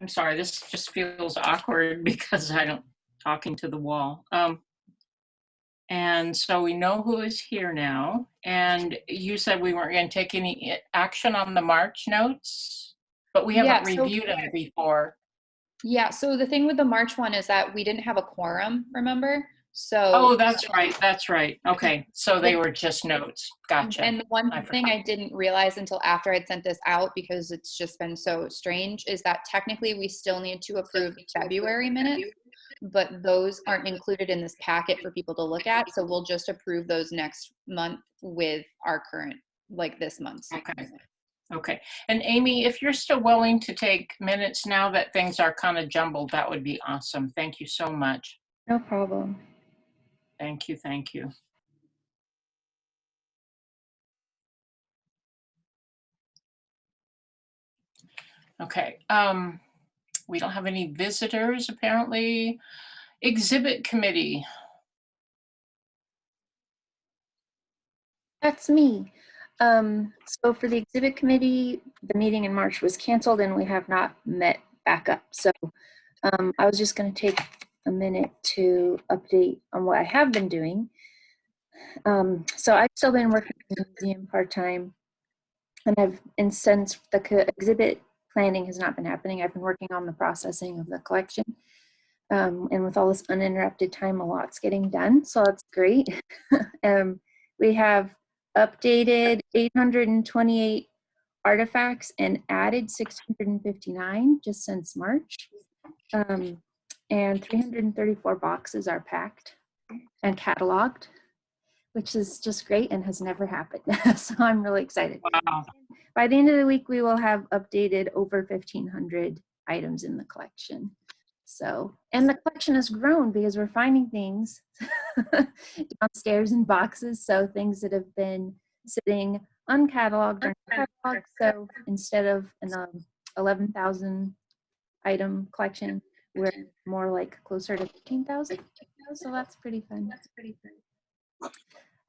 I'm sorry, this just feels awkward because I don't talking to the wall. And so we know who is here now. And you said we weren't going to take any action on the March notes, but we haven't Yeah, so reviewed them before. yeah, so the thing with the March one is that we didn't have a quorum, remember? So Oh, that's right. That's right. Okay. So they the were just notes. Gotcha. and the one I thing forgot. I didn't realize until after I'd sent this out, because it's just been so strange, is that technically we still need to approve the February minutes, but those aren't included in this packet for people to look at. So we'll just approve those next month with our current, like this month's. Okay. Okay. And Amy, if you're still willing to take minutes now that things are kind of jumbled, that would be awesome. Thank you so much. No problem. Thank you. Thank you. Okay. We don't have any visitors apparently. Exhibit committee. That's me. So for the exhibit committee, the meeting in March was canceled and we have not met back up. So I was just going to take a minute to update on what I have been doing. So I've still been working in the museum part-time, and since the exhibit planning has not been happening, I've been working on the processing of the collection. And with all this uninterrupted time, a lot's getting done, so that's great. We have updated 828 artifacts and added 659 just since March. And 334 boxes are packed and cataloged, which is just great and has never happened. So I'm really excited. Wow. By the end of the week, we will have updated over 1,500 items in the collection. So, and the collection has grown because we're finding things downstairs in boxes. So things that have been sitting uncatalogued or cataloged. So instead of an 11,000 item collection, we're more like closer to 15,000. So that's pretty fun.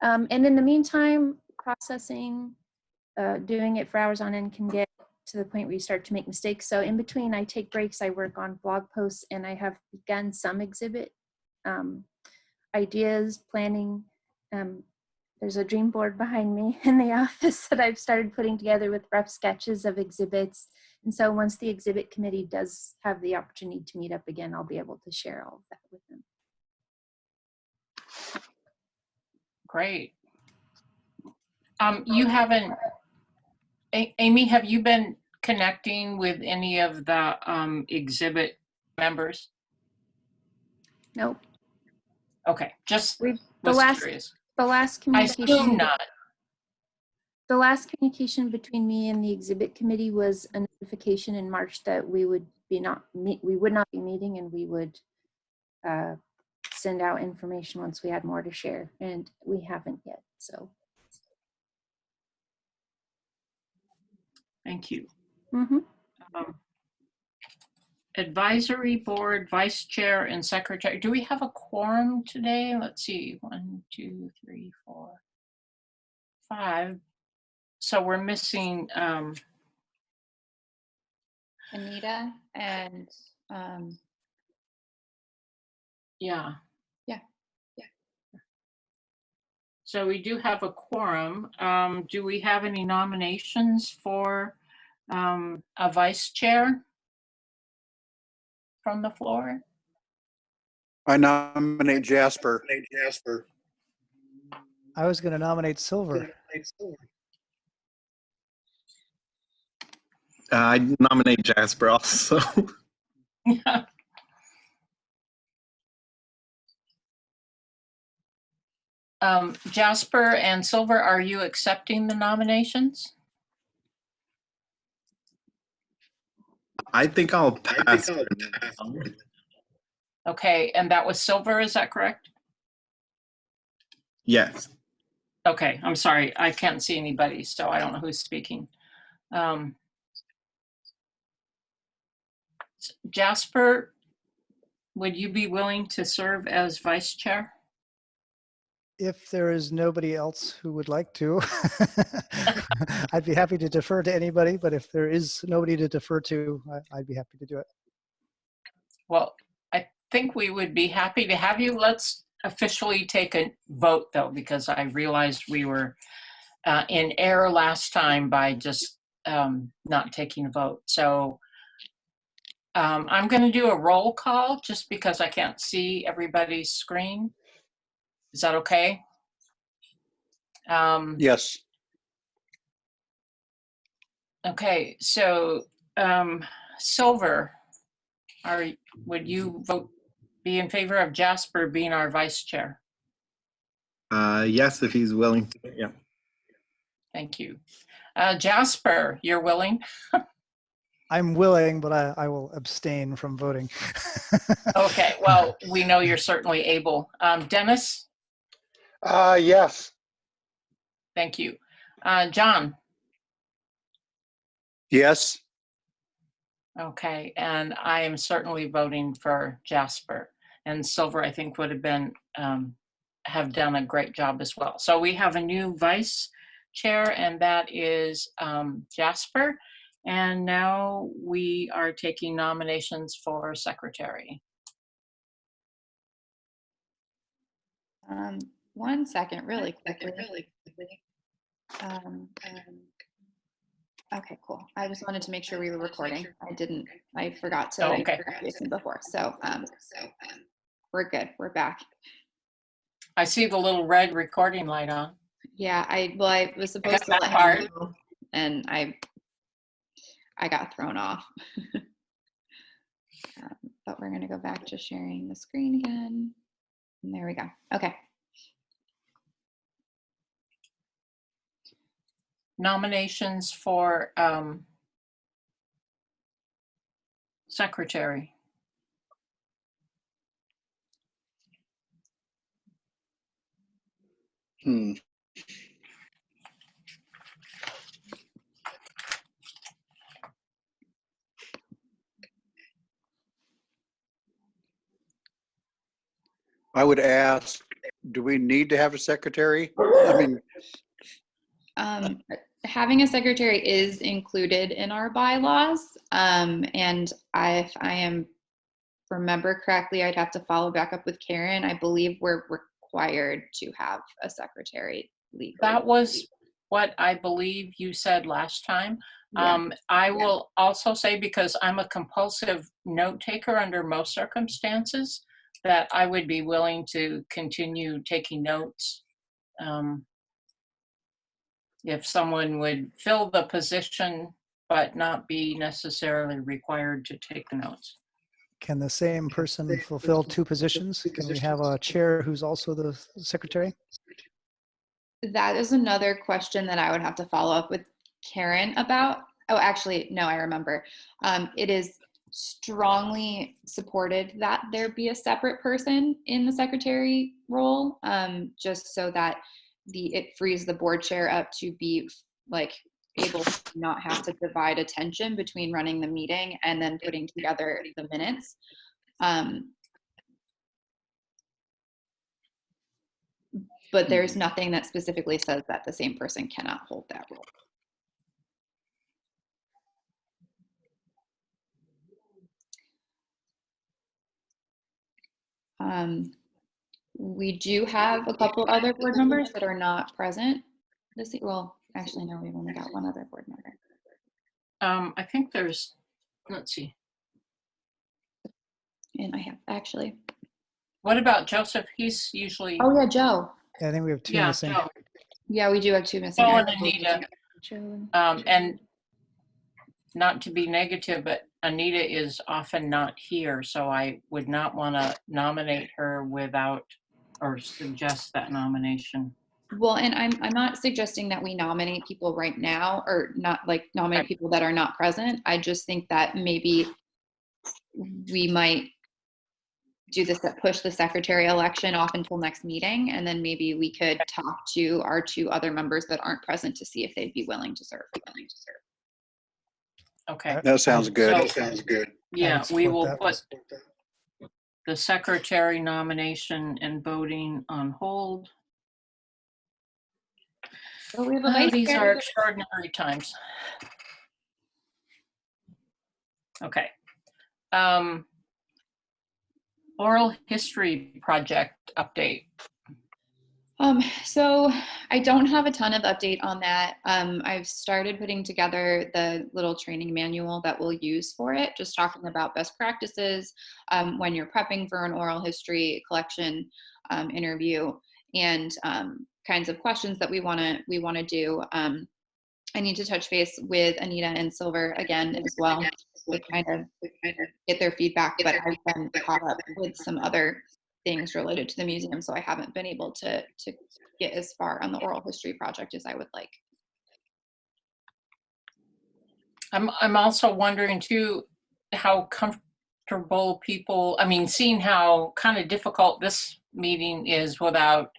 And in the meantime, processing, doing it for hours on end can get to the point where you start to make mistakes. So in between, I take breaks, I work on blog posts, and I have begun some exhibit ideas, planning. There's a dream board behind me in the office that I've started putting together with rough sketches of exhibits. And so once the exhibit committee does have the opportunity to meet up again, I'll be able to share all of that with them. Great. You haven't, Amy, have you been connecting with any of the exhibit members? Nope. Okay, just the was curious. last I communication. assume not. The last communication between me and the exhibit committee was a notification in March that we would not be meeting, and we would send out information once we had more to share, and we haven't yet. So Thank you. mm-hmm. Advisory board, vice chair and secretary. Do we have a quorum today? Let's see, 1, 2, 3, 4, 5. So we're missing Anita and yeah. Yeah. So we do have a quorum. Do we have any nominations for a vice chair from the floor? I nominate Jasper. I was going to nominate Silver. I nominate Jasper also. Yeah. Jasper and Silver, are you accepting the nominations? I think I'll pass. Okay, and that was Silver, is that correct? Yes. Okay, I'm sorry, I can't see anybody, so I don't know who's speaking. Jasper, would you be willing to serve as vice chair? If there is nobody else who would like to, I'd be happy to defer to anybody, but if there is nobody to defer to, I'd be happy to do it. Well, I think we would be happy to have you. Let's officially take a vote though, because I realized we were in error last time by just not taking a vote. So I'm going to do a roll call just because I can't see everybody's screen. Is that okay? Yes. Okay, so Silver, would you be in favor of Jasper being our vice chair? Yes, if he's willing to. Yeah. Thank you. Jasper, you're willing? I'm willing, but I will abstain from voting. Okay, well, we know you're certainly able. Dennis? Yes. Thank you. John? Yes. Okay, and I am certainly voting for Jasper. And Silver, I think, would have been, have done a great job as well. So we have a new vice chair, and that is Jasper. And now we are taking nominations for secretary. 1 second, really quickly. Okay, cool. I just wanted to make sure we were recording. I forgot to Oh, okay. listen before. So we're good. We're back. I see the little red recording light on. Yeah, I was supposed to that let part. him know, and I got thrown off. But we're gonna go back to sharing the screen again. And there we go. Okay. Nominations for secretary. I would ask, do we need to have a secretary? I mean, Having a secretary is included in our bylaws. And if I am remember correctly, I'd have to follow back up with Karen. I believe we're required to have a secretary legally. That was what I believe you said last time. Yeah. I will also say, because I'm a compulsive note taker under most circumstances, that I would be willing to continue taking notes. If someone would fill the position, but not be necessarily required to take the notes. Can the same person fulfill two positions? Can we have a chair who's also the secretary? That is another question that I would have to follow up with Karen about. Oh, actually, no, I remember. It is strongly supported that there be a separate person in the secretary role, just so that it frees the board chair up to be like able to not have to divide attention between running the meeting and then putting together the minutes. But there's nothing that specifically says that the same person cannot hold that role. We do have a couple other board members that are not present this year. Well, actually, no, we've only got one other board member. I think there's, let's see. And I have actually. What about Joseph? He's usually. Oh, yeah, Joe. Yeah, I think we have two Yeah, missing. Joe. Yeah, we do have two missing. Joe and Anita. Joe. And not to be negative, but Anita is often not here, so I would not want to nominate her without, or suggest that nomination. Well, and I'm not suggesting that we nominate people right now, or not like nominate people that are not present. I just think that maybe we might do this, push the secretary election off until next meeting, and then maybe we could talk to our two other members that aren't present to see if they'd be willing to serve. Okay. that sounds good. So- That sounds good. Yeah, I we would will support put the secretary nomination and voting on hold. So we have a vice These chair. are extraordinary times. Okay. Oral history project update. So I don't have a ton of update on that. I've started putting together the little training manual that we'll use for it, just talking about best practices when you're prepping for an oral history collection interview, and kinds of questions that we want to do. I need to touch base with Anita and Silver again as well to kind of get their feedback, but I've been caught up with some other things related to the museum, so I haven't been able to get as far on the oral history project as I would like. I'm also wondering too how comfortable people, I mean, seeing how kind of difficult this meeting is without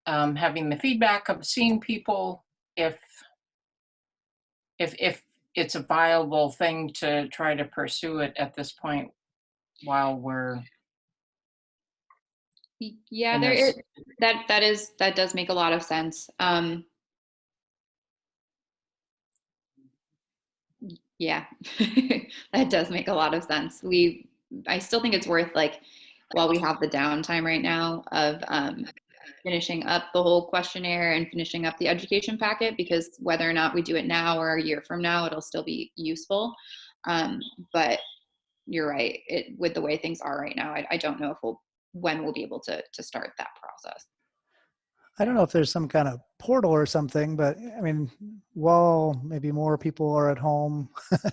having the feedback of seeing people, if it's a viable thing to try to pursue it at this point while we're Yeah, in there this. is that does make a lot of sense. Yeah, that does make a lot of sense. I still think it's worth, like, while we have the downtime right now of finishing up the whole questionnaire and finishing up the education packet, because whether or not we do it now or a year from now, it'll still be useful. But you're right, with the way things are right now, I don't know when we'll be able to start that process. I don't know if there's some kind of portal or something, but I mean, while maybe more people are at home, it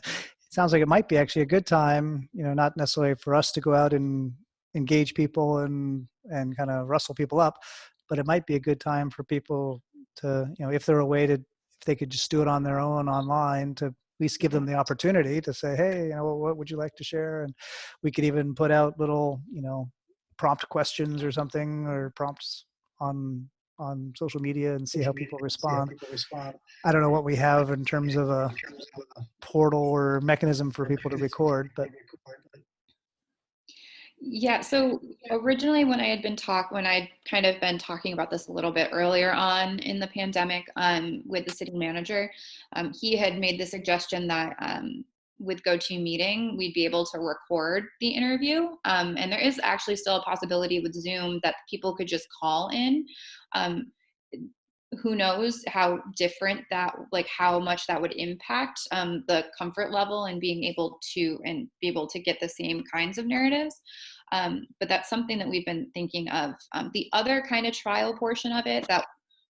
sounds like it might be actually a good time, not necessarily for us to go out and engage people and kind of rustle people up, but it might be a good time for people to, if they're a way to, if they could just do it on their own online, to at least give them the opportunity to say, hey, what would you like to share? And we could even put out little, prompt questions or something, or prompts on social media and see how people respond. I don't know what we have in terms of a portal or mechanism for people to record, but yeah. So originally, when I'd kind of been talking about this a little bit earlier on in the pandemic, with the city manager, he had made the suggestion that with GoToMeeting, we'd be able to record the interview. And there is actually still a possibility with Zoom that people could just call in. Who knows how different that, like how much that would impact the comfort level and being able to get the same kinds of narratives. But that's something that we've been thinking of. The other kind of trial portion of it that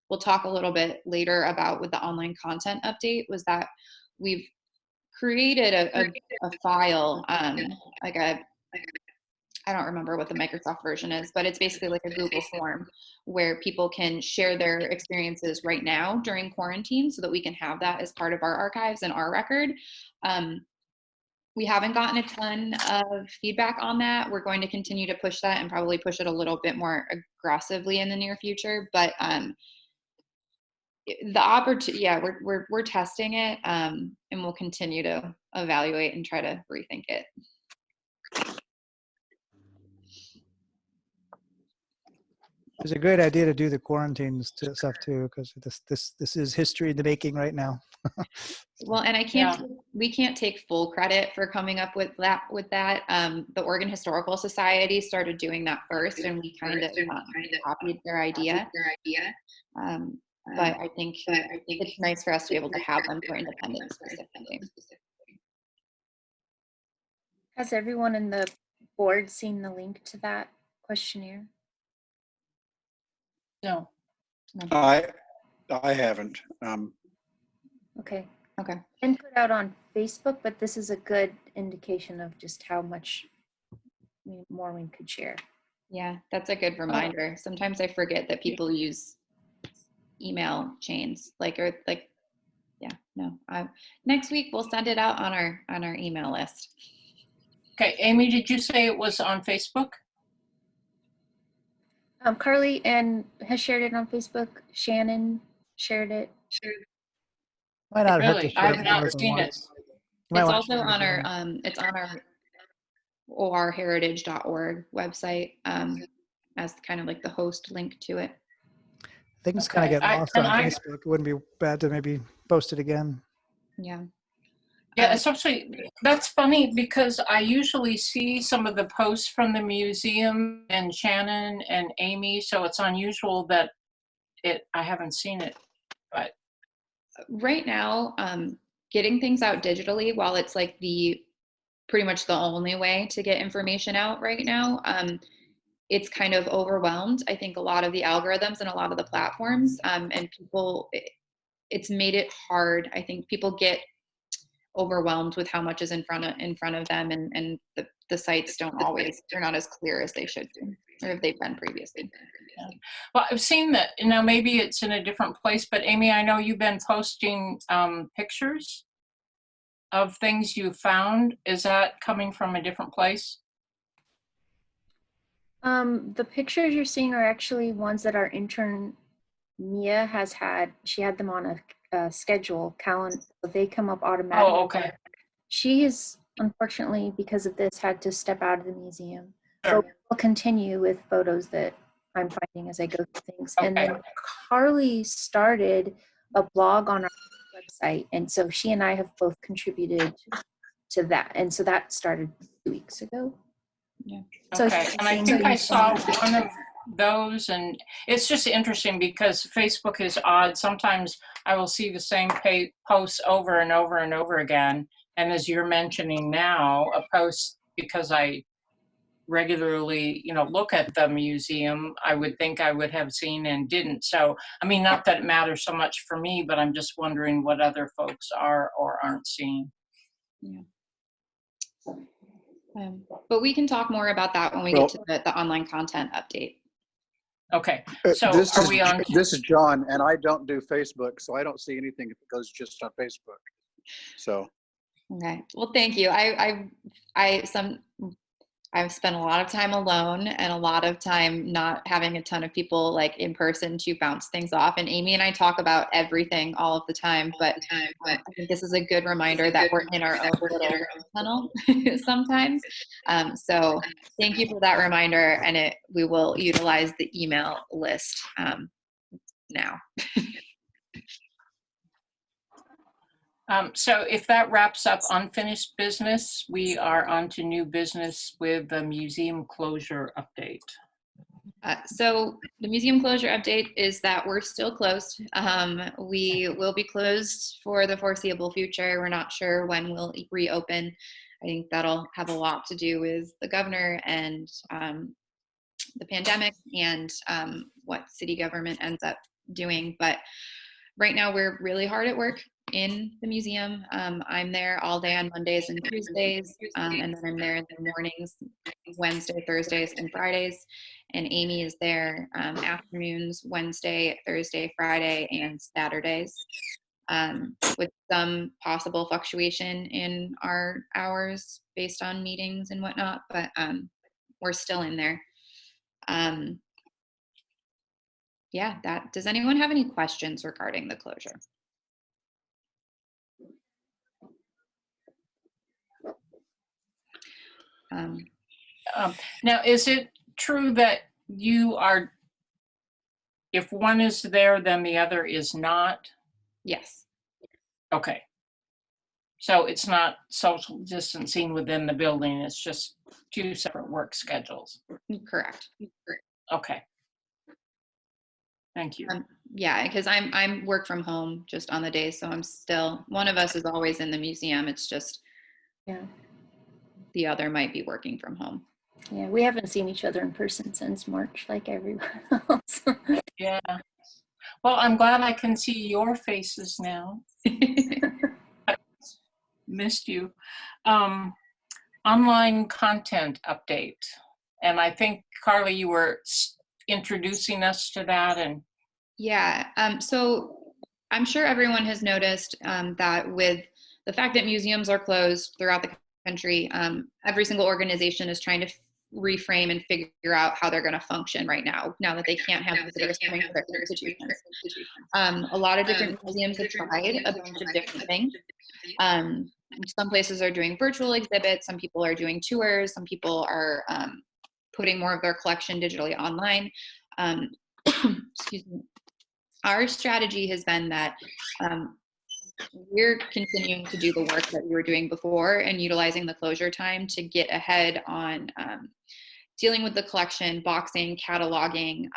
we'll talk a little bit later about with the online content update was that we've created a file, I don't remember what the Microsoft version is, but it's basically like a Google form where people can share their experiences right now during quarantine, so that we can have that as part of our archives and our record. We haven't gotten a ton of feedback on that. We're going to continue to push that and probably push it a little bit more aggressively in the near future. But the opportunity, yeah, we're testing it, and we'll continue to evaluate and try to rethink it. it's a great idea to do the quarantines stuff too, because this is history in the making right now. Well, and we can't take full credit for coming up with that. The Oregon Historical Society started doing that first, and we kind of copied their idea. But I think it's nice for us to be able to have them for independence specifically. Has everyone in the board seen the link to that questionnaire? No. I haven't. Okay. Okay. And put out on Facebook, but this is a good indication of just how much more we could share. Yeah, that's a good reminder. Sometimes I forget that people use email chains, next week we'll send it out on our email list. Okay, Amy, did you say it was on Facebook? Carly has shared it on Facebook. Shannon shared it. Might not have Really? to I share have it more not than seen it. once. You might It's wanna also share it on again. it's on our orheritage.org website, as kind of like the host link to it. Things kind of Okay, get lost and on Facebook. It wouldn't be bad to maybe post it again. Yeah. Yeah, especially, that's funny because I usually see some of the posts from the museum and Shannon and Amy, so it's unusual that I haven't seen it, but Right now, getting things out digitally, while it's like pretty much the only way to get information out right now, it's kind of overwhelmed. I think a lot of the algorithms and a lot of the platforms, and people, it's made it hard. I think people get overwhelmed with how much is in front of them, and the sites they're not as clear as they should be, or if they've been previously. well, I've seen that. Now maybe it's in a different place, but Amy, I know you've been posting pictures of things you found. Is that coming from a different place? The pictures you're seeing are actually ones that our intern Mia has had. She had them on a schedule calendar. They come up automatically. Oh, okay. She has, unfortunately, because of this, had to step out of the museum. Sure. But we'll continue with photos that I'm finding as I go through things. And Okay. then Carly started a blog on our website. And so she and I have both contributed to that. And so that started 2 weeks ago. Yeah. So Okay, it's and I the think I same saw thing. one of those, and it's just interesting because Facebook is odd. Sometimes I will see the same posts over and over and over again. And as you're mentioning now, a post, because I regularly, look at the museum, I would think I would have seen and didn't. So, I mean, not that it matters so much for me, but I'm just wondering what other folks are or aren't seeing. Yeah. But we can talk more about that when we Well- get to the online content update. Okay, so This are is, we on? this is John, and I don't do Facebook, so I don't see anything if it goes just on Facebook. So, Okay. Well, thank you. I've spent a lot of time alone and a lot of time not having a ton of people like in person to bounce things off. And Amy and I talk about everything all of the time, but I think this is a good reminder that we're in our own little tunnel sometimes. So thank you for that reminder, and we will utilize the email list now. So if that wraps up unfinished business, we are on to new business with the museum closure update. So the museum closure update is that we're still closed. We will be closed for the foreseeable future. We're not sure when we'll reopen. I think that'll have a lot to do with the governor and the pandemic and what city government ends up doing. But right now we're really hard at work in the museum. I'm there all day on Mondays and Tuesdays, and then I'm there in the mornings, Wednesday, Thursdays, and Fridays. And Amy is there afternoons, Wednesday, Thursday, Friday, and Saturdays, with some possible fluctuation in our hours based on meetings and whatnot, but we're still in there. Yeah, does anyone have any questions regarding the closure? Now, is it true that you are, if one is there, then the other is not? Yes. Okay. So it's not social distancing within the building, it's just two separate work schedules. Correct. Okay. Thank you. Yeah, because I'm work from home just on the days, so I'm still, one of us is always in the museum. It's just Yeah. the other might be working from home. Yeah, we haven't seen each other in person since March, like everyone else. Yeah. Well, I'm glad I can see your faces now. Missed you. Online content update. And I think, Carly, you were introducing us to that. And Yeah, so I'm sure everyone has noticed that with the fact that museums are closed throughout the country, every single organization is trying to reframe and figure out how they're going to function right now that they can't have visitors coming to their institutions. A lot of different museums have tried a bunch of different things. Some places are doing virtual exhibits, some people are doing tours, some people are putting more of their collection digitally online. Excuse me. our strategy has been that we're continuing to do the work that we were doing before and utilizing the closure time to get ahead on dealing with the collection, boxing, cataloging.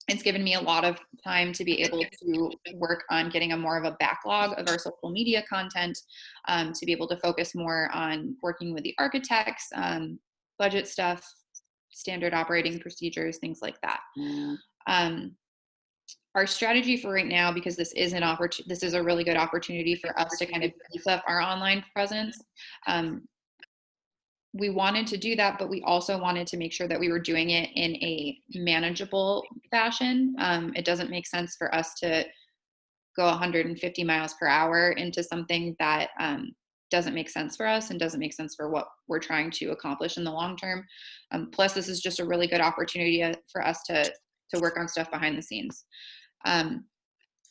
It's given me a lot of time to be able to work on getting a more of a backlog of our social media content, to be able to focus more on working with the architects, budget stuff, standard operating procedures, things like that. Our strategy for right now, because this is this is a really good opportunity for us to kind of beef up our online presence. We wanted to do that, but we also wanted to make sure that we were doing it in a manageable fashion. It doesn't make sense for us to go 150 miles per hour into something that doesn't make sense for us and doesn't make sense for what we're trying to accomplish in the long term. Plus, this is just a really good opportunity for us to work on stuff behind the scenes.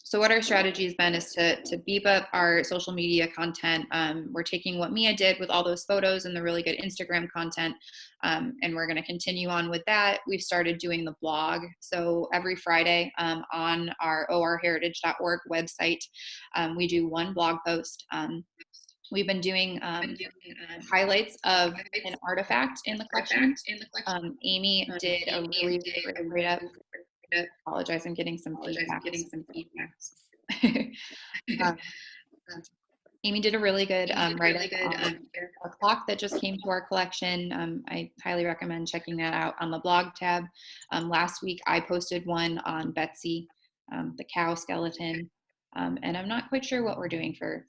So what our strategy has been is to beef up our social media content. We're taking what Mia did with all those photos and the really good Instagram content, and we're going to continue on with that. We've started doing the blog. So every Friday on our orheritage.org website, we do one blog post. We've been doing highlights of an artifact in the collection. Amy did a really great write-up. Apologize, I'm getting some feedback. Amy did a really good write-up on a clock that just came to our collection. I highly recommend checking that out on the blog tab. Last week I posted one on Betsy, the cow skeleton, and I'm not quite sure what we're doing for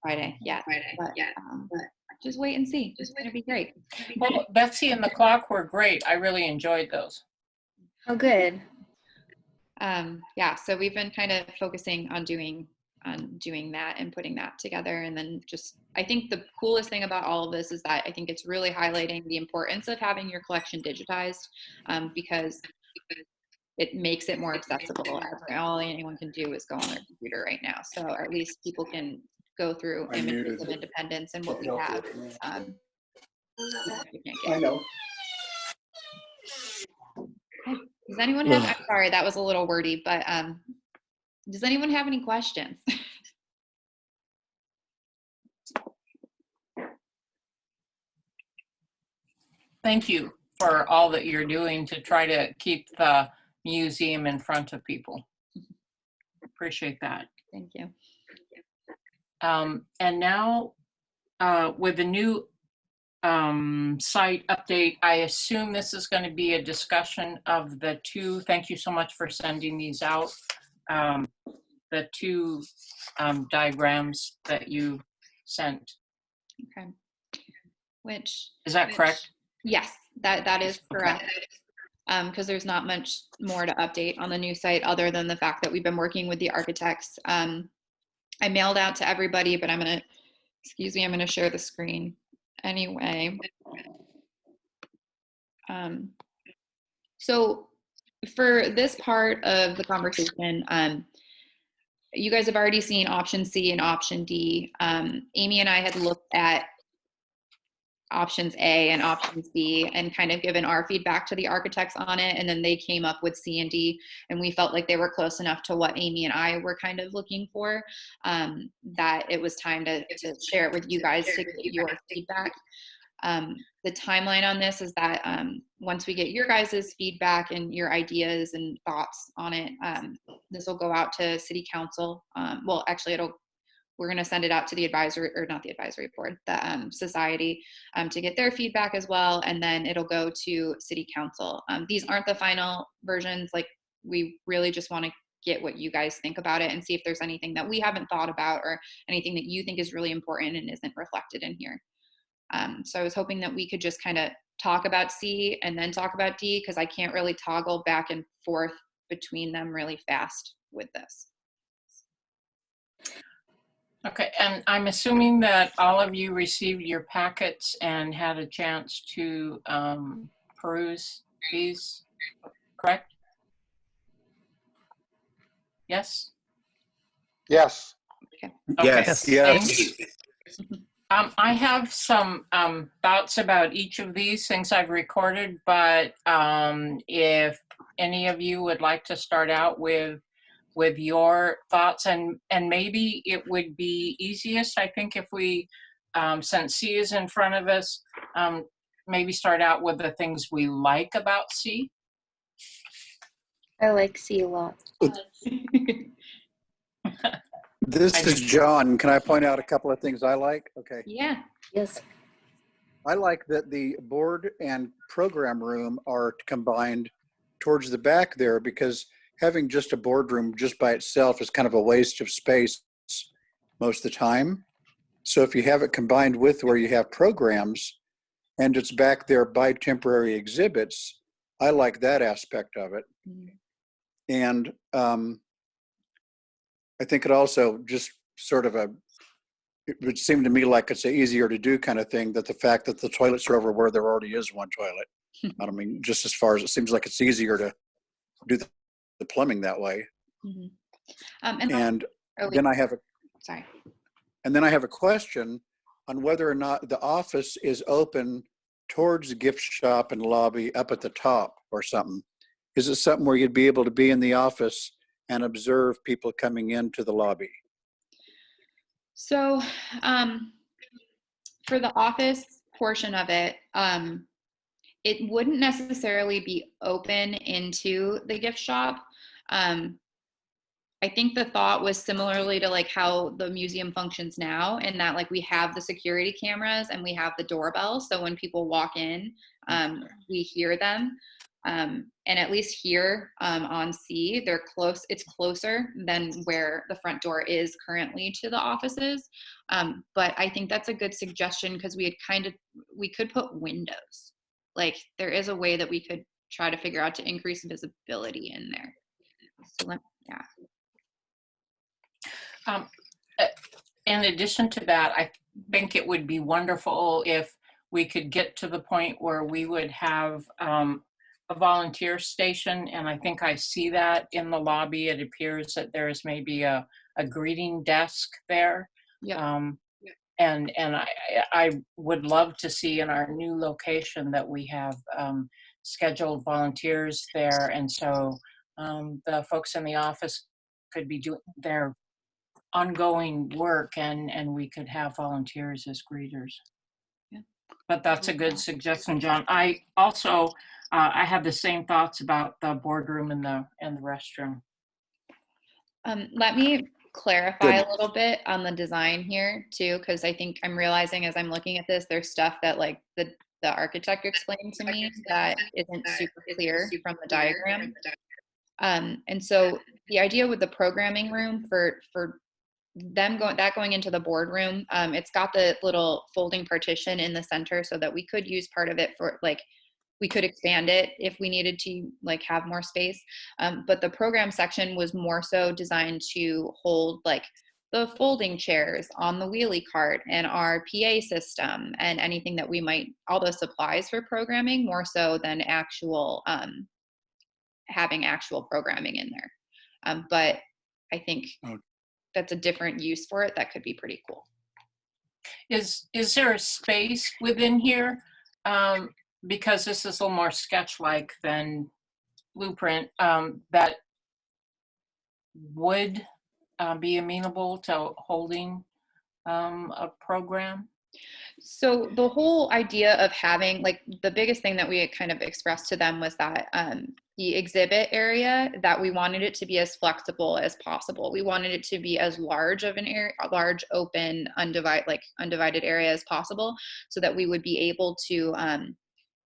Friday yet, but just wait and see. It's going to be great. Well, Betsy and the clock were great. I really enjoyed those. Oh, good. Yeah, so we've been kind of focusing on doing that and putting that together. And then just, I think the coolest thing about all of this is that I think it's really highlighting the importance of having your collection digitized, because it makes it more accessible. All anyone can do is go on their computer right now. So at least people can go through images of independence and what we have. I know. Does anyone have, I'm sorry, that was a little wordy, but does anyone have any questions? Thank you for all that you're doing to try to keep the museum in front of people. Appreciate that. Thank you. And now with the new site update, I assume this is going to be a discussion of the two, thank you so much for sending these out, the two diagrams that you sent. Okay. Which is that correct? Yes, that is correct. Because there's not much more to update on the new site other than the fact that we've been working with the architects. I mailed out to everybody, but I'm going to share the screen anyway. So for this part of the conversation, you guys have already seen option C and option D. Amy and I had looked at options A and options B and kind of given our feedback to the architects on it, and then they came up with C and D, and we felt like they were close enough to what Amy and I were kind of looking for, that it was time to share it with you guys to get your feedback. The timeline on this is that once we get your guys' feedback and your ideas and thoughts on it, this will go out to City Council. Well, actually, we're going to send it out to the advisory, or not the advisory board, the society, to get their feedback as well, and then it'll go to City Council. These aren't the final versions. Like, we really just want to get what you guys think about it and see if there's anything that we haven't thought about or anything that you think is really important and isn't reflected in here. So I was hoping that we could just kind of talk about C and then talk about D, because I can't really toggle back and forth between them really fast with this. Okay, and I'm assuming that all of you received your packets and had a chance to peruse these, correct? Yes? Yes. Okay. Yes. Yes. I have some thoughts about each of these things I've recorded, but if any of you would like to start out with with your thoughts, and maybe it would be easiest, I think, if we, since C is in front of us, maybe start out with the things we like about C. I like C a lot. This is John. Can I point out a couple of things I like? Okay. Yeah. Yes. I like that the board and program room are combined towards the back there, because having just a boardroom just by itself is kind of a waste of space most of the time. So if you have it combined with where you have programs and it's back there by temporary exhibits, I like that aspect of it. And I think it also just sort of it would seem to me like it's an easier to do kind of thing, that the fact that the toilets are over where there already is one toilet. I mean, just as far as it seems like it's easier to do the plumbing that way. Mhm. And oh, wait, then I have a sorry. And then I have a question on whether or not the office is open towards the gift shop and lobby up at the top or something. Is it something where you'd be able to be in the office and observe people coming into the lobby? So for the office portion of it, it wouldn't necessarily be open into the gift shop. I think the thought was similarly to like how the museum functions now, in that like we have the security cameras and we have the doorbell. So when people walk in, we hear them. And at least here on C, they're close. It's closer than where the front door is currently to the offices. But I think that's a good suggestion, because we could put windows. Like there is a way that we could try to figure out to increase visibility in there. So yeah. In addition to that, I think it would be wonderful if we could get to the point where we would have a volunteer station, and I think I see that in the lobby. It appears that there's maybe a greeting desk there. Yeah. And I would love to see in our new location that we have scheduled volunteers there, and so the folks in the office could be doing their ongoing work, and we could have volunteers as greeters. Yeah. But that's a good suggestion, John. I also I have the same thoughts about the boardroom and the restroom. Let me clarify Good. a little bit on the design here too, because I think I'm realizing as I'm looking at this, there's stuff that like the architect explained to me that isn't super clear from the diagram. And so the idea with the programming room for them going into the boardroom, it's got the little folding partition in the center so that we could use part of it for like, we could expand it if we needed to like have more space. But the program section was more so designed to hold like the folding chairs on the wheelie cart and our PA system and anything that we might, all those supplies for programming, more so than actual, having actual programming in there. But I think that's a different use for it that could be pretty cool. Is there a space within here? Because this is a little more sketch-like than blueprint, that would be amenable to holding a program? So the whole idea of having, like, the biggest thing that we had kind of expressed to them was that the exhibit area, that we wanted it to be as flexible as possible. We wanted it to be as large of an area, a large, open, undivided area as possible, so that we would be able to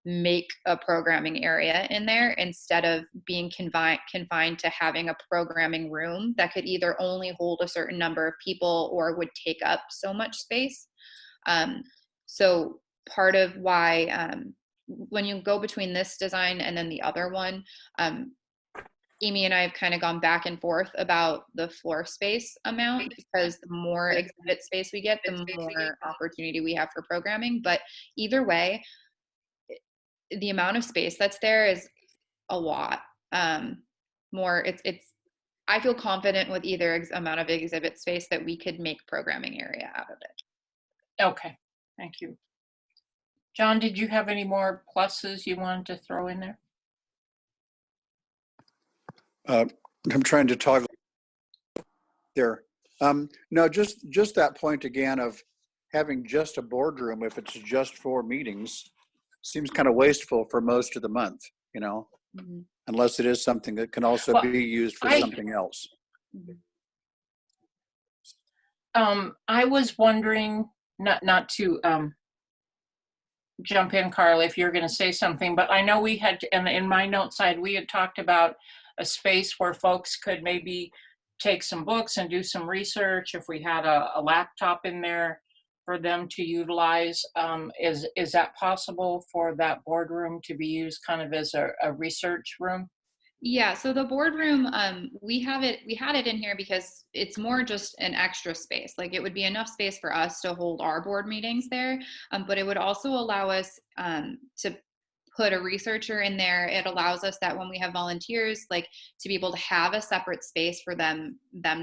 make a programming area in there instead of being confined to having a programming room that could either only hold a certain number of people or would take up so much space. So part of why, when you go between this design and then the other one, Amy and I have kind of gone back and forth about the floor space amount, because the more exhibit space we get, the more opportunity we have for programming. But either way, the amount of space that's there is a lot more. I feel confident with either amount of exhibit space that we could make programming area out of it. Okay, thank you. John, did you have any more pluses you wanted to throw in there? I'm trying to toggle there. No, just that point again of having just a boardroom, if it's just for meetings, seems kind of wasteful for most of the month, you know, Mhm. unless it is something that can also Well, be used for I- something else. I was wondering, not to jump in, Carl, if you're going to say something, but I know we had, and in my note side, we had talked about a space where folks could maybe take some books and do some research if we had a laptop in there for them to utilize. Is that possible for that boardroom to be used kind of as a research room? Yeah, so the boardroom, we had it in here because it's more just an extra space. Like it would be enough space for us to hold our board meetings there, but it would also allow us to put a researcher in there. It allows us that when we have volunteers, like to be able to have a separate space for them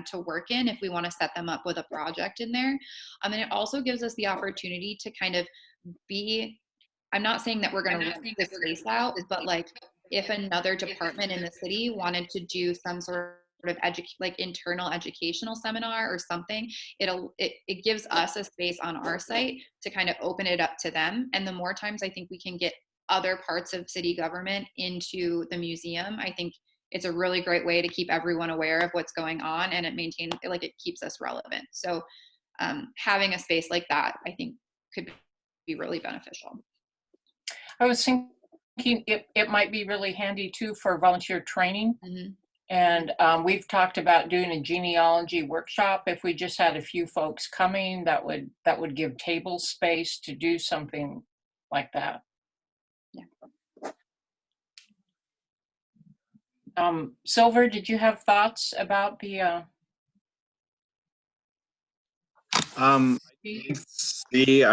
to work in if we want to set them up with a project in there. And it also gives us the opportunity to kind of be, I'm not saying that we're going to rent this space out, but like if another department in the city wanted to do some sort of like internal educational seminar or something, it gives us a space on our site to kind of open it up to them. And the more times I think we can get other parts of city government into the museum, I think it's a really great way to keep everyone aware of what's going on, and it maintains, like, it keeps us relevant. So having a space like that, I think, could be really beneficial. I was thinking it might be really handy too for volunteer training. Mhm. And we've talked about doing a genealogy workshop. If we just had a few folks coming, that would give table space to do something like that. Yeah. Silver, did you have thoughts about the? I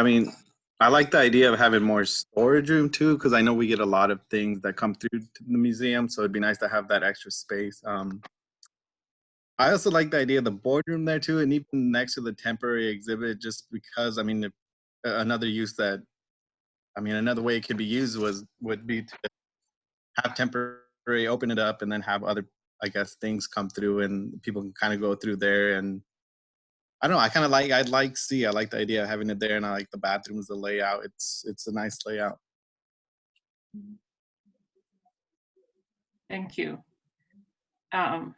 mean, I like the idea of having more storage room too, because I know we get a lot of things that come through to the museum, so it'd be nice to have that extra space. I also like the idea of the boardroom there too, and even next to the temporary exhibit, just because I mean, another use that, I mean, another way it could be used would be to have temporary, open it up, and then have other, I guess, things come through, and people can kind of go through there. And I don't know, I like the idea of having it there, and I like the bathrooms, the layout. It's a nice layout. Thank you. John?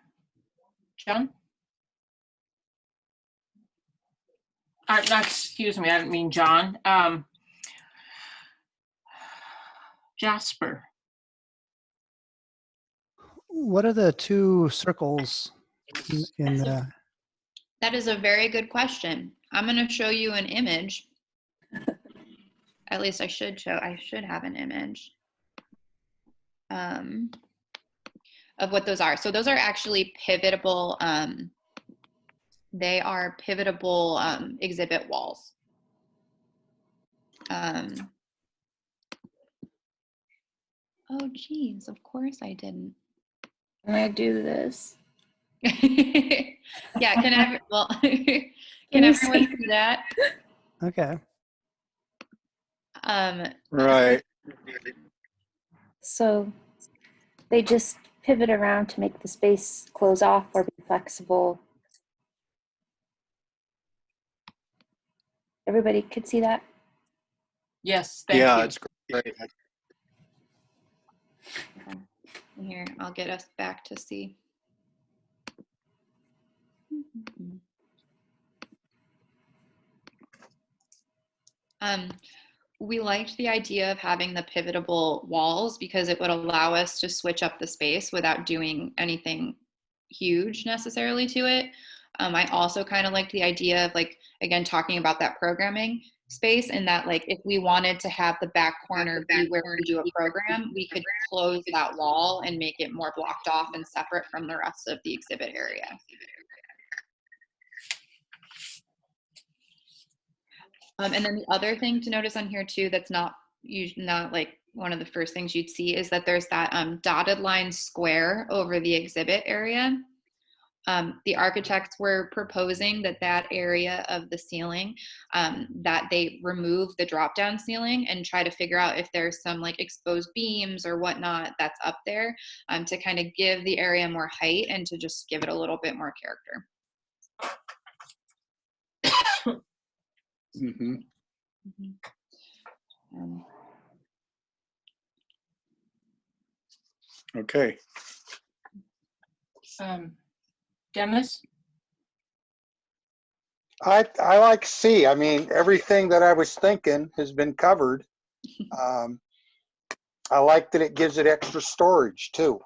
Excuse me, I didn't mean John. Jasper. What are the two circles in the? That is a very good question. I'm going to show you an image. At least I should have an image of what those are. So those are actually pivotable. They are pivotable exhibit walls. Oh, geez, of course I didn't. Can I do this? Yeah, can you everyone see that? Okay. Right. So they just pivot around to make the space close off or be flexible. Everybody could see that? Yes, thank Yeah, you. it's great. Here, I'll get us back to see. We liked the idea of having the pivotable walls because it would allow us to switch up the space without doing anything huge necessarily to it. I also kind of liked the idea of, like, again, talking about that programming space, and that, like, if we wanted to have the back corner be where we do a program, we could close that wall and make it more blocked off and separate from the rest of the exhibit area. And then the other thing to notice on here too, that's not like one of the first things you'd see, is that there's that dotted line square over the exhibit area. The architects were proposing that area of the ceiling, that they remove the drop down ceiling and try to figure out if there's some, like, exposed beams or whatnot that's up there, to kind of give the area more height and to just give it a little bit more character. Mhm. Um, Okay. Dennis? I like C. I mean, everything that I was thinking has been covered. Um, I like that it gives it extra storage too.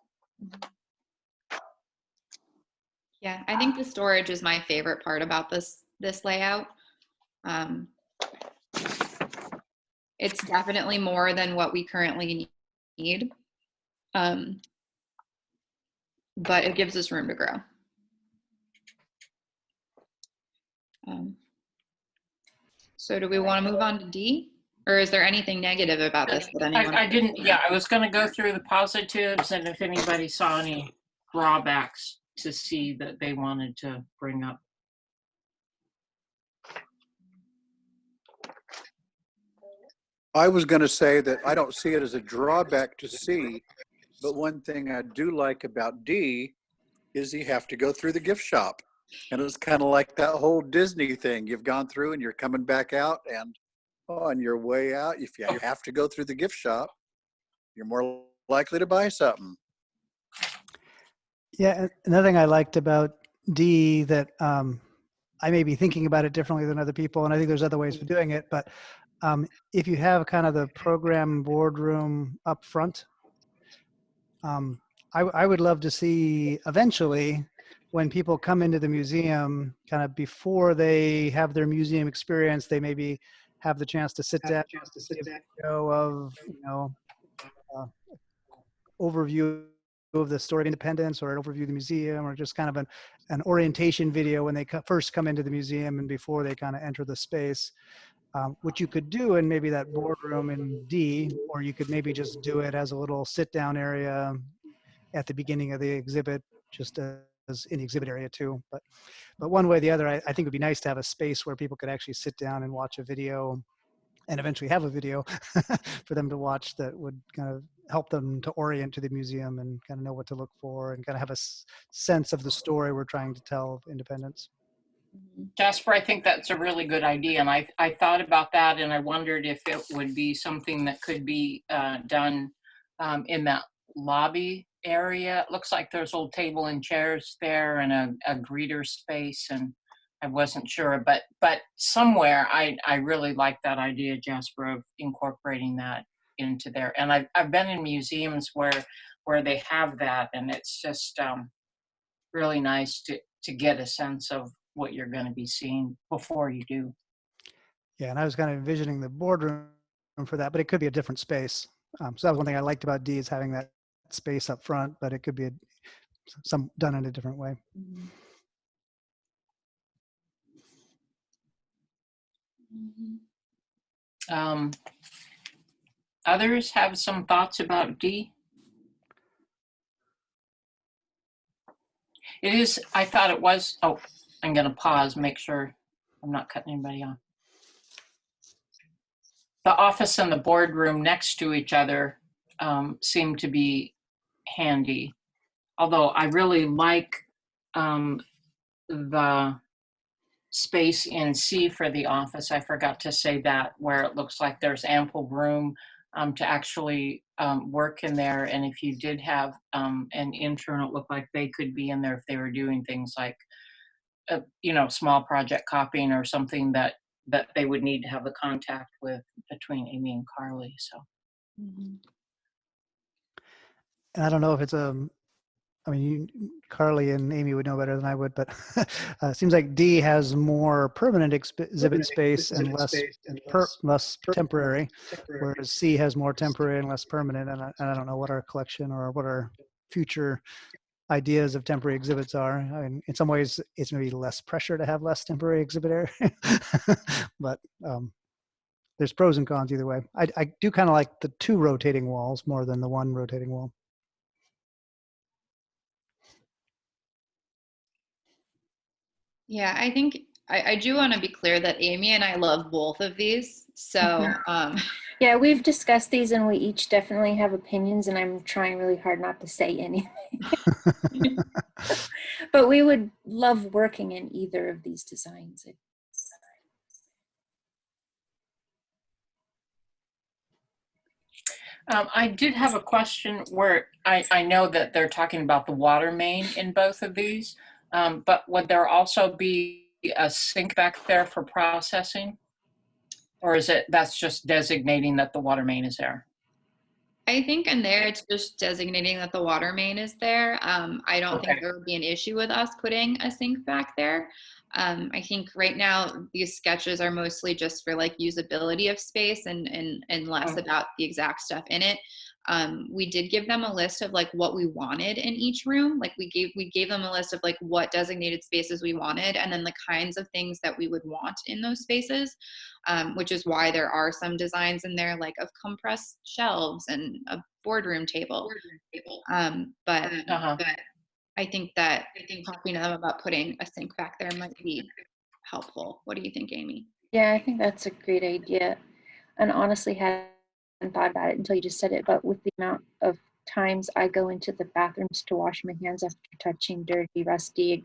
Yeah, I think the storage is my favorite part about this layout. Um, it's definitely more than what we currently need, but it gives us room to grow. So do we want to move on to D? Or is there anything negative about this that anyone? I didn't, yeah, I was gonna go through the positives and if anybody saw any drawbacks to see that they wanted to bring up. I was going to say that I don't see it as a drawback to C, but one thing I do like about D is you have to go through the gift shop. And it's kind of like that whole Disney thing. You've gone through and you're coming back out, and on your way out, if you have to go through the gift shop, you're more likely to buy something. Yeah, another thing I liked about D that I may be thinking about it differently than other people, and I think there's other ways of doing it, but if you have kind of the program boardroom up front, I would love to see eventually when people come into the museum, kind of before they have their museum experience, they maybe have the chance to sit down, give a video of, overview of the story of independence or an overview of the museum, or just kind of an orientation video when they first come into the museum and before they kind of enter the space. Which you could do in maybe that boardroom in D, or you could maybe just do it as a little sit down area at the beginning of the exhibit, just as in the exhibit area too. But one way or the other, I think it'd be nice to have a space where people could actually sit down and watch a video, and eventually have a video for them to watch that would kind of help them to orient to the museum and kind of know what to look for and kind of have a sense of the story we're trying to tell of independence. Jasper, I think that's a really good idea. And I thought about that and I wondered if it would be something that could be done in that lobby area. It looks like there's a little table and chairs there and a greeter space. And I wasn't sure, but somewhere I really like that idea, Jasper, of incorporating that into there. And I've been in museums where they have that, and it's just really nice to get a sense of what you're going to be seeing before you do. Yeah, and I was kind of envisioning the boardroom for that, but it could be a different space. So that was one thing I liked about D, is having that space up front, but it could be some done in a different way. Others have some thoughts about D? It is, I thought it was, oh, I'm going to pause, make sure I'm not cutting anybody off. The office and the boardroom next to each other seem to be handy. Although I really like the space in C for the office. I forgot to say that, where it looks like there's ample room to actually work in there. And if you did have an intern, it looked like they could be in there if they were doing things like, small project copying or something that they would need to have the contact with between Amy and Carly. So. And I don't know if it's Carly and Amy would know better than I would, but it seems like D has more permanent exhibit space and less temporary, whereas C has more temporary and less permanent. And I don't know what our collection or what our future ideas of temporary exhibits are. I mean, in some ways, it's maybe less pressure to have less temporary exhibit area, but there's pros and cons either way. I do kind of like the 2 rotating walls more than the 1 rotating wall. Yeah, I think I do want to be clear that Amy and I love both of these. So, Yeah, we've discussed these and we each definitely have opinions, and I'm trying really hard not to say anything. But we would love working in either of these designs. I did have a question where I know that they're talking about the water main in both of these, but would there also be a sink back there for processing? Or is it, that's just designating that the water main is there? I think in there it's just designating that the water main is there. I don't think Okay. there would be an issue with us putting a sink back there. I think right now these sketches are mostly just for like usability of space and less Mhm. about the exact stuff in it. We did give them a list of like what we wanted in each room. Like we gave them a list of like what designated spaces we wanted, and then the kinds of things that we would want in those spaces. Which is why there are some designs in there like of compressed shelves and a boardroom table. But Uh-huh. I think that talking to them about putting a sink back there might be helpful. What do you think, Amy? Yeah, I think that's a great idea. And honestly, hadn't thought about it until you just said it, but with the amount of times I go into the bathrooms to wash my hands after touching dirty, rusty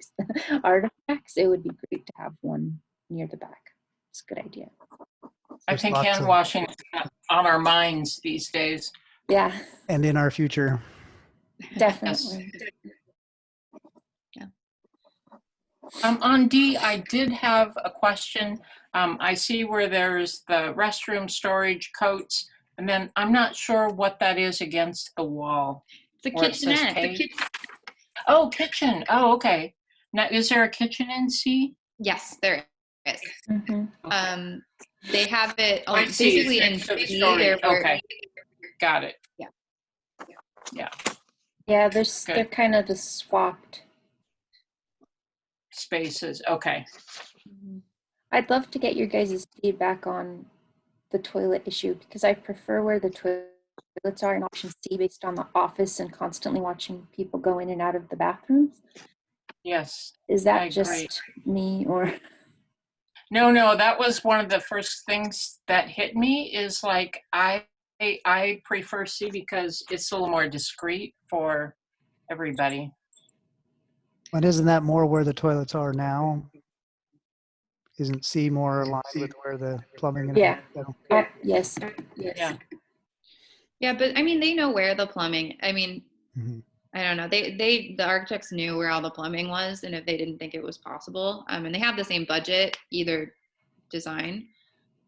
artifacts, it would be great to have one near the back. It's a good idea. I There's think lots hand of- washing is on our minds these days. Yeah, And in our future. definitely. On D, I did have a question. I see where there's the restroom storage coats, and then I'm not sure what that is against the wall. It's a Where it says kitchenette. K. Oh, kitchen. Oh, okay. Now, is there a kitchen in C? Yes, there is. Mhm. They have it I see. basically in Next to the D. storage. There were Okay. Got it. Yeah, they're Good. kind of the swapped. Spaces. Okay. I'd love to get your guys' feedback on the toilet issue, because I prefer where the toilets are in option C based on the office and constantly watching people go in and out of the bathrooms. Yes. Is I that agree. just me, or? No, that was one of the first things that hit me is like, I prefer C because it's a little more discreet for everybody. But isn't that more where the toilets are now? Isn't C more aligned with where the plumbing and Yeah. everything? Yes. Yeah. Yeah, but I mean, they know where the plumbing. I mean, Mhm. I don't know. The architects knew where all the plumbing was, and if they didn't think it was possible, and they have the same budget, either design.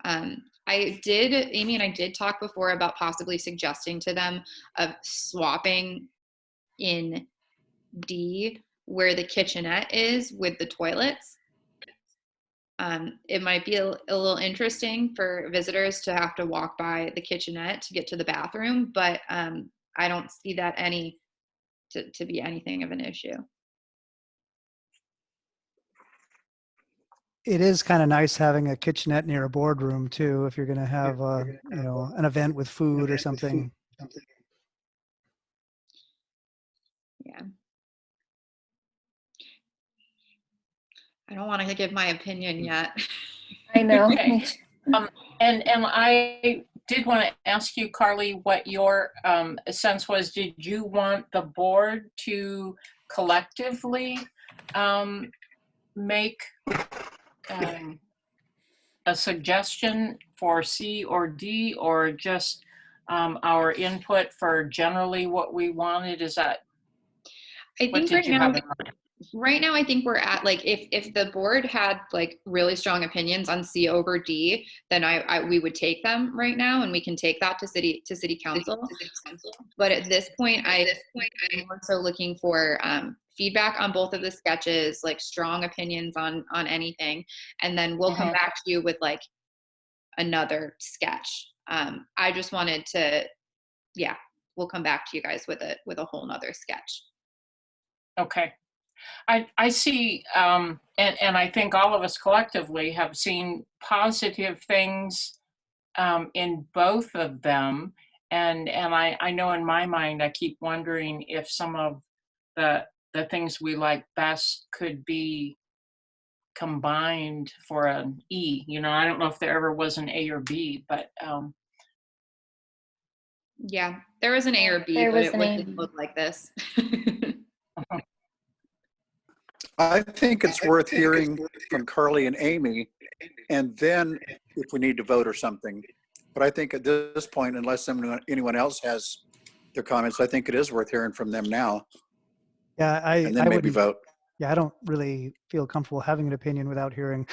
Amy and I did talk before about possibly suggesting to them of swapping in D where the kitchenette is with the toilets. It might be a little interesting for visitors to have to walk by the kitchenette to get to the bathroom, but I don't see that to be anything of an issue. It is kind of nice having a kitchenette near a boardroom too, if you're going to have an event with food or something. Yeah. I don't want to give my opinion yet. I know. Okay. And I did want to ask you, Carly, what your sense was. Did you want the board to collectively make a suggestion for C or D, or just our input for generally what we wanted? Is that, I what think did you have in mind? right now I think we're at like if the board had like really strong opinions on C over D, then we would take them right now, and we can take that to city council. But at this point, I'm more so looking for feedback on both of the sketches, like strong opinions on anything, and then we'll come back to you with like another sketch. I just wanted to, yeah, we'll come back to you guys with a whole nother sketch. Okay. I see, and I think all of us collectively have seen positive things in both of them. And I know in my mind, I keep wondering if some of the things we like best could be combined for an E. You know, I don't know if there ever was an A or B, but Yeah, there was an A or B, There but was it an A and wouldn't B. look like this. I think it's worth hearing from Carly and Amy, and then if we need to vote or something. But I think at this point, unless anyone else has their comments, I think it is worth hearing from them now, Yeah, and then I maybe wouldn't. vote. Yeah, I don't really feel comfortable having an opinion without hearing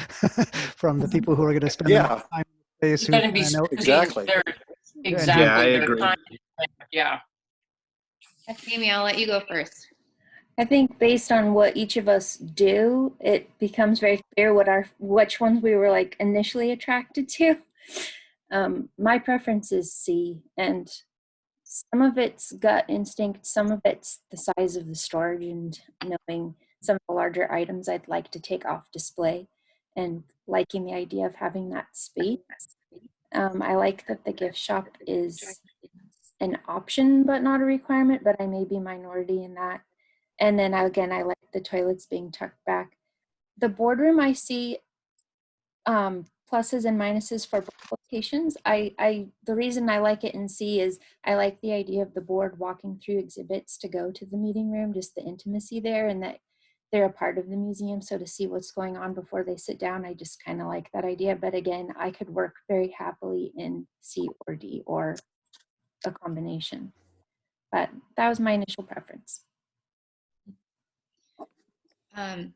from the people who are going to spend the Yeah, most time in the space. you're going to be I know, spending exactly. their and exactly Yeah, I their agree. time. Yeah. Amy, I'll let you go first. I think based on what each of us do, it becomes very clear which ones we were like initially attracted to. My preference is C, and some of it's gut instinct, some of it's the size of the storage and knowing some of the larger items I'd like to take off display and liking the idea of having that space. I like that the gift shop is an option but not a requirement, but I may be minority in that. And then again, I like the toilets being tucked back. The boardroom, I see pluses and minuses for both locations. The reason I like it in C is I like the idea of the board walking through exhibits to go to the meeting room, just the intimacy there, and that they're a part of the museum. So to see what's going on before they sit down, I just kind of like that idea. But again, I could work very happily in C or D or a combination. But that was my initial preference. My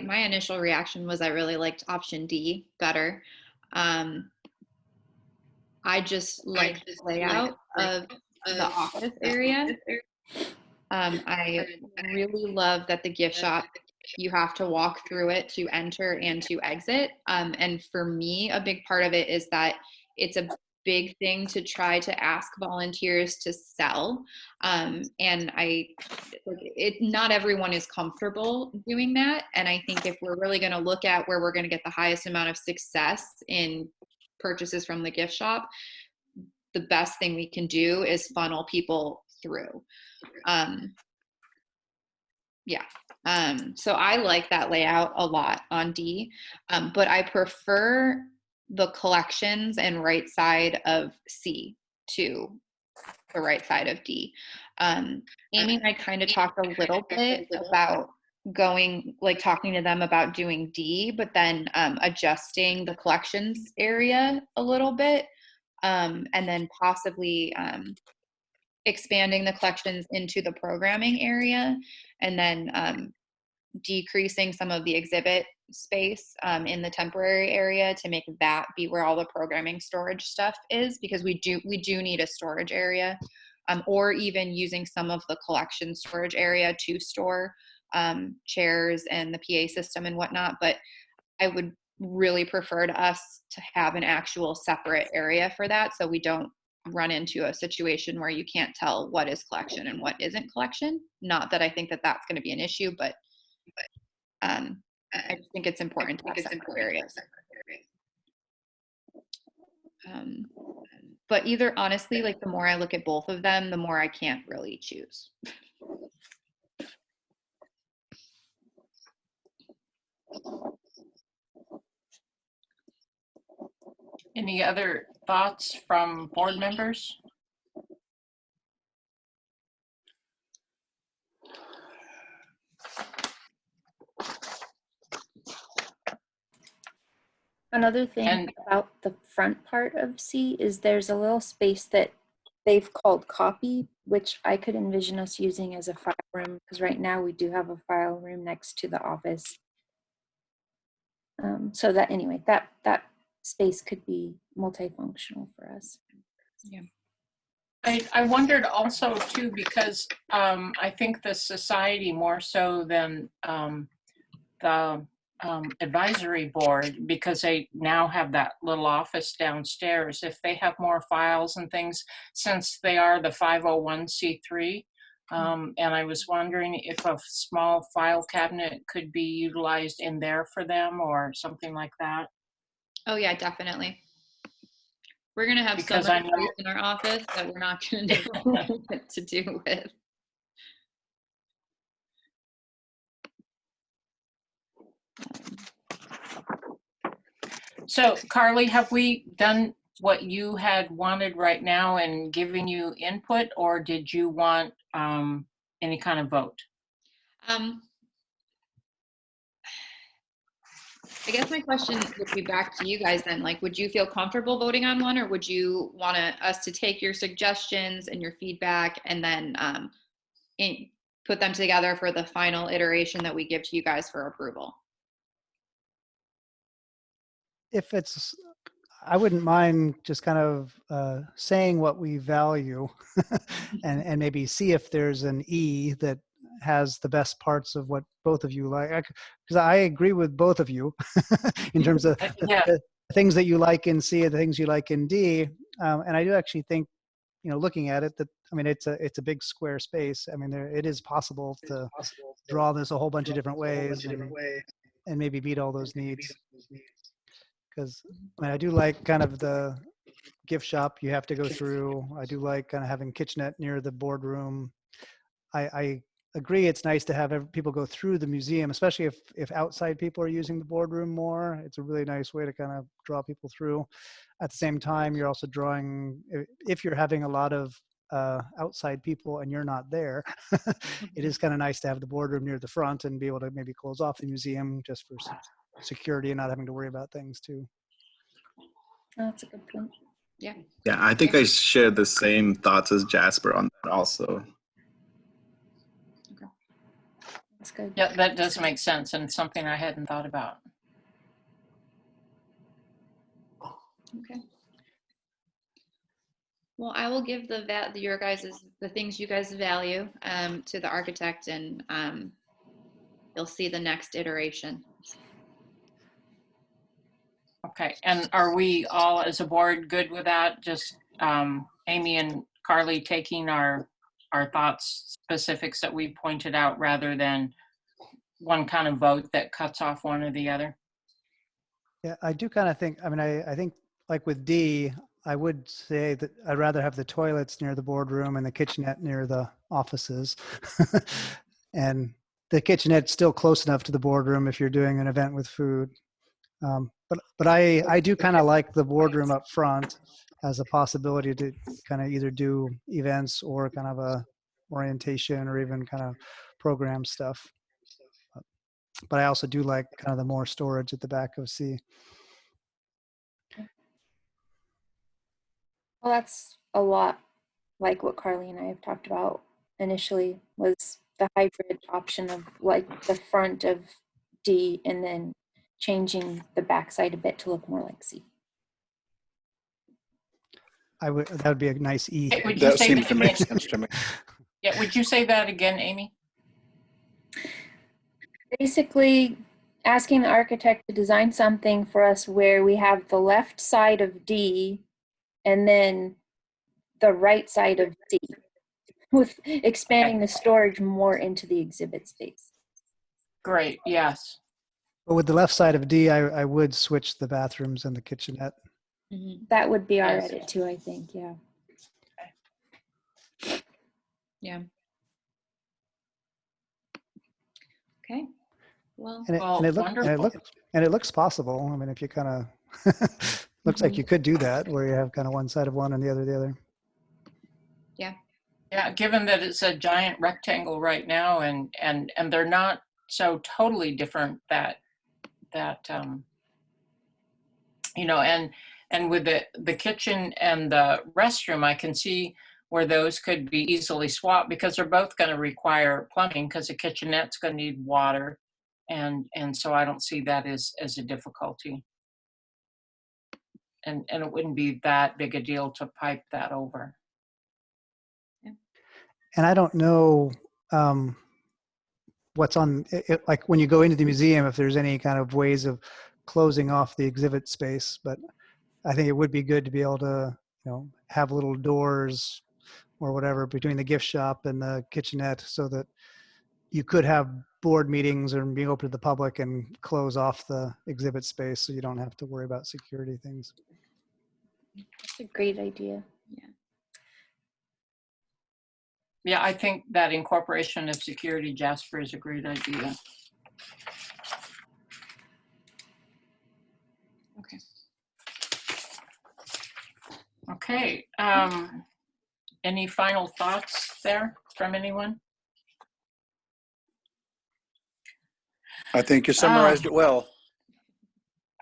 initial reaction was I really liked option D better. I just like the layout of the office area. I really love that the gift shop, you have to walk through it to enter and to exit. And for me, a big part of it is that it's a big thing to try to ask volunteers to sell. And not everyone is comfortable doing that. And I think if we're really going to look at where we're going to get the highest amount of success in purchases from the gift shop, the best thing we can do is funnel people through. So I like that layout a lot on D, but I prefer the collections and right side of C to the right side of D. Amy and I kind of talked a little bit about talking to them about doing D, but then adjusting the collections area a little bit, and then possibly expanding the collections into the programming area, and then decreasing some of the exhibit space in the temporary area to make that be where all the programming storage stuff is, because we do need a storage area, or even using some of the collection storage area to store chairs and the PA system and whatnot. But I would really prefer to us to have an actual separate area for that, so we don't run into a situation where you can't tell what is collection and what isn't collection. Not that I think that that's going to be an issue, but I just think it's important to have separate areas. But either, honestly, like the more I look at both of them, the more I can't really choose. Any other thoughts from board members? Another thing about the front part of C is there's a little space that they've called copy, which I could envision us using as a file room, because right now we do have a file room next to the office. So that anyway, that space could be multifunctional for us. Yeah. I wondered also too, because I think the society more so than the advisory board, because they now have that little office downstairs, if they have more files and things, since they are the 501c3. And I was wondering if a small file cabinet could be utilized in there for them or something like that. Oh yeah, definitely. We're going to have Because so I much know- space in our office that we're not going to know what to do with. So Carly, have we done what you had wanted right now and giving you input, or did you want any kind of vote? I guess my question would be back to you guys then. Like, would you feel comfortable voting on one, or would you want us to take your suggestions and your feedback and then put them together for the final iteration that we give to you guys for approval? If it's, I wouldn't mind just kind of saying what we value and maybe see if there's an E that has the best parts of what both of you like. Because I agree with both of you in terms of Yeah. the things that you like in C and the things you like in D. And I do actually think, looking at it, that, I mean, it's a big square space. I mean, it is possible to draw this a whole bunch of different ways and maybe meet all those needs. Because I mean, I do like kind of the gift shop you have to go through. I do like kind of having kitchenette near the boardroom. I agree it's nice to have people go through the museum, especially if outside people are using the boardroom more. It's a really nice way to kind of draw people through. At the same time, you're also drawing, if you're having a lot of outside people and you're not there, it is kind of nice to have the boardroom near the front and be able to maybe close off the museum just for security and not having to worry about things too. Oh, that's a good point. Yeah. Yeah, I think I share the same thoughts as Jasper on that also. That's good. Yeah, that does make sense and something I hadn't thought about. Okay. Well, I will give the things you guys value to the architect, and you'll see the next iteration. Okay, and are we all as a board good with that? Just Amy and Carly taking our thoughts, specifics that we pointed out, rather than one kind of vote that cuts off one or the other? Yeah, I do kind of think, I mean, I think like with D, I would say that I'd rather have the toilets near the boardroom and the kitchenette near the offices. And the kitchenette's still close enough to the boardroom if you're doing an event with food. But I do kind of like the boardroom up front as a possibility to kind of either do events or kind of a orientation or even kind of program stuff. But I also do like kind of the more storage at the back of C. Well, that's a lot like what Carly and I have talked about initially, was the hybrid option of like the front of D and then changing the backside a bit to look more like C. That would be a nice E. Hey, would you That say seems that to make again? sense to me. Yeah, would you say that again, Amy? Basically, asking the architect to design something for us where we have the left side of D and then the right side of D, with expanding the storage more into the exhibit space. Great, yes. But with the left side of D, I would switch the bathrooms and the kitchenette. Mm-hmm. That would be our Yes. edit too, I think, yeah. Yeah. Okay. Well, And Well, it looks possible. I mean, if you kind of looks like you could do that, where you have kind of one side of one and the other the other. yeah, given that it's a giant rectangle right now, and they're not so totally different that and with the kitchen and the restroom, I can see where those could be easily swapped, because they're both going to require plumbing, because the kitchenette's going to need water, and so I don't see that as a difficulty, and it wouldn't be that big a deal to pipe that over. And I don't know what's on it, like when you go into the museum, if there's any kind of ways of closing off the exhibit space, but I think it would be good to be able to, have little doors or whatever between the gift shop and the kitchenette, so that you could have board meetings or be open to the public and close off the exhibit space, so you don't have to worry about security things. That's a great idea. Yeah, I think that incorporation of security, Jasper, is a great idea. Okay. Any final thoughts there from anyone? I think you summarized it well.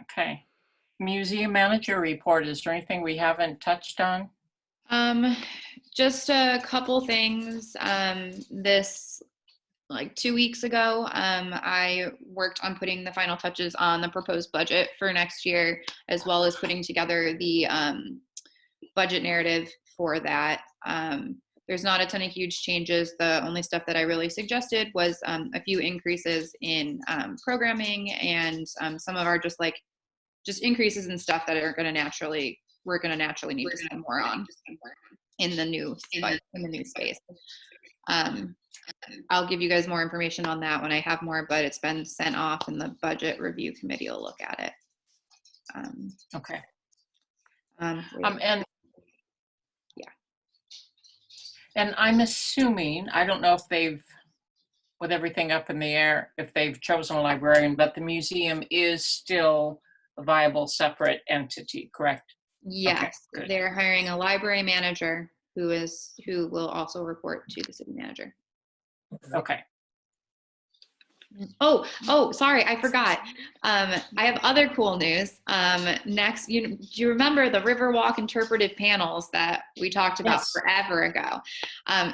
Okay. Museum manager report. Is there anything we haven't touched on? Just a couple things. This like 2 weeks ago, I worked on putting the final touches on the proposed budget for next year, as well as putting together the budget narrative for that. There's not a ton of huge changes. The only stuff that I really suggested was a few increases in programming and some of our just increases in stuff that are going to we're going to naturally need to spend more on in the new space. I'll give you guys more information on that when I have more, but it's been sent off and the budget review committee will look at it. Okay. And yeah. And I'm assuming, I don't know if they've, with everything up in the air, if they've chosen a librarian, but the museum is still a viable separate entity, correct? Yes, Okay, good. they're hiring a library manager who will also report to the city manager. Okay. Oh, sorry, I forgot. I have other cool news. Next, do you remember the Riverwalk interpretive panels that we talked about Yes. forever ago?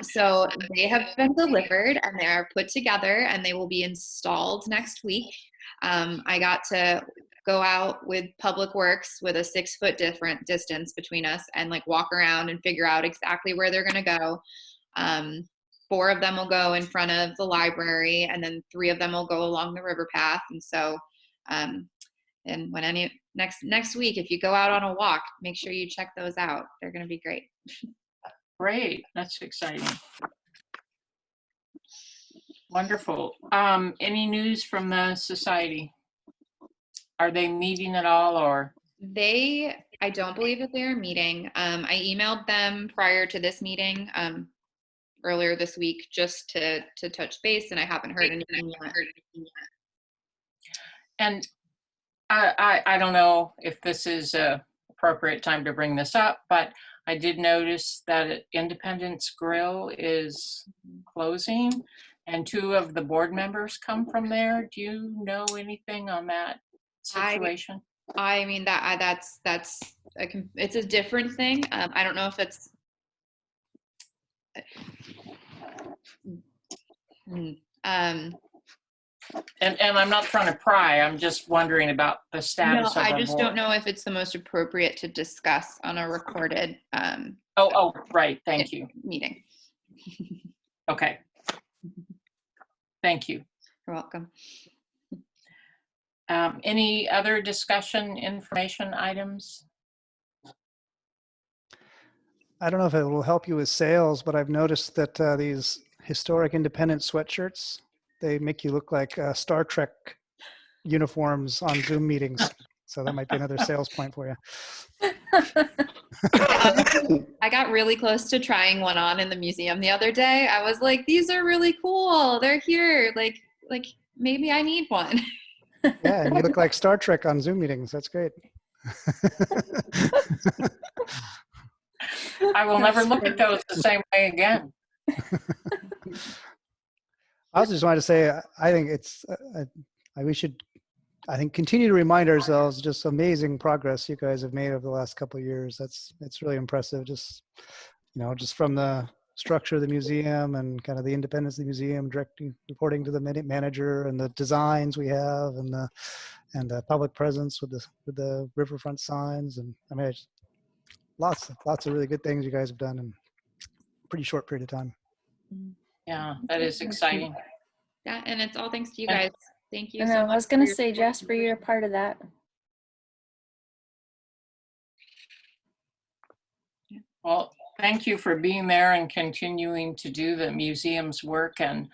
So they have been delivered and they are put together and they will be installed next week. I got to go out with Public Works with a 6-foot different distance between us and like walk around and figure out exactly where they're going to go. 4 of them will go in front of the library and then 3 of them will go along the river path. And so, and when next week, if you go out on a walk, make sure you check those out. They're going to be great. Great. That's exciting. Wonderful. Any news from the society? Are they meeting at all or? I don't believe that they're meeting. I emailed them prior to this meeting, earlier this week just to touch base, and I haven't heard anything yet. And I don't know if this is a appropriate time to bring this up, but I did notice that Independence Grill is closing and 2 of the board members come from there. Do you know anything on that situation? I mean, it's a different thing. I don't know if it's And I'm not trying to pry, I'm just wondering about the status no, of I the just board. don't know if it's the most appropriate to discuss on a recorded Oh, right, thank you. meeting. Okay. Thank you. You're welcome. Any other discussion information items? I don't know if it will help you with sales, but I've noticed that these historic independent sweatshirts, they make you look like Star Trek uniforms on Zoom meetings. So that might be another sales point for you. I got really close to trying one on in the museum the other day. I was like, these are really cool. They're here. Like maybe I need one. Yeah, and you look like Star Trek on Zoom meetings. That's great. I will never look at those the same way again. I also just wanted to say, I think we should, I think, continue to remind ourselves just amazing progress you guys have made over the last couple of years. It's really impressive. Just, just from the structure of the museum and kind of the independence of the museum, reporting to the manager, and the designs we have, and the public presence with the riverfront signs, and I mean, lots of really good things you guys have done in a pretty short period of time. Yeah, that is exciting. Yeah, and it's all thanks to you guys. Thank you. I so know, much I was gonna for your say, support. Jasper, you're a part of that. Well, thank you for being there and continuing to do the museum's work. And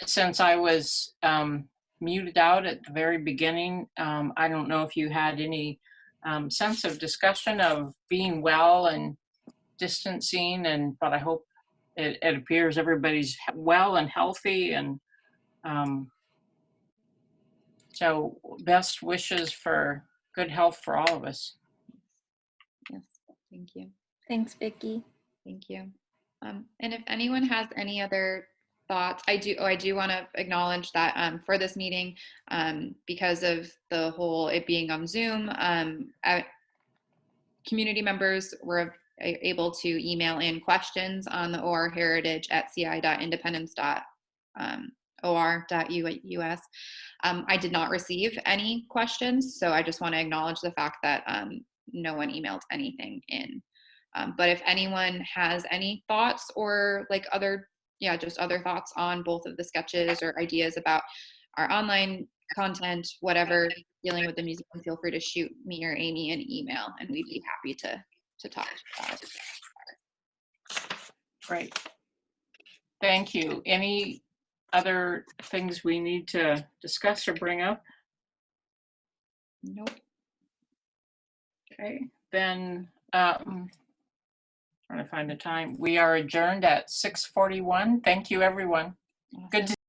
since I was muted out at the very beginning, I don't know if you had any sense of discussion of being well and distancing, but I hope it appears everybody's well and healthy, and so best wishes for good health for all of us. Yes, thank you. Thanks, Vicki. Thank you. And if anyone has any other thoughts, I do want to acknowledge that for this meeting, because of the whole it being on Zoom, community members were able to email in questions on the OR heritage at ci.independence.or.us. I did not receive any questions, so I just want to acknowledge the fact that no one emailed anything in. But if anyone has any thoughts or like just other thoughts on both of the sketches or ideas about our online content, whatever, dealing with the museum, feel free to shoot me or Amy an email, and we'd be happy to talk about it. Great. Thank you. Any other things we need to discuss or bring up? Nope. Okay, then trying to find the time. We are adjourned at 6:41. Thank you, everyone. Good to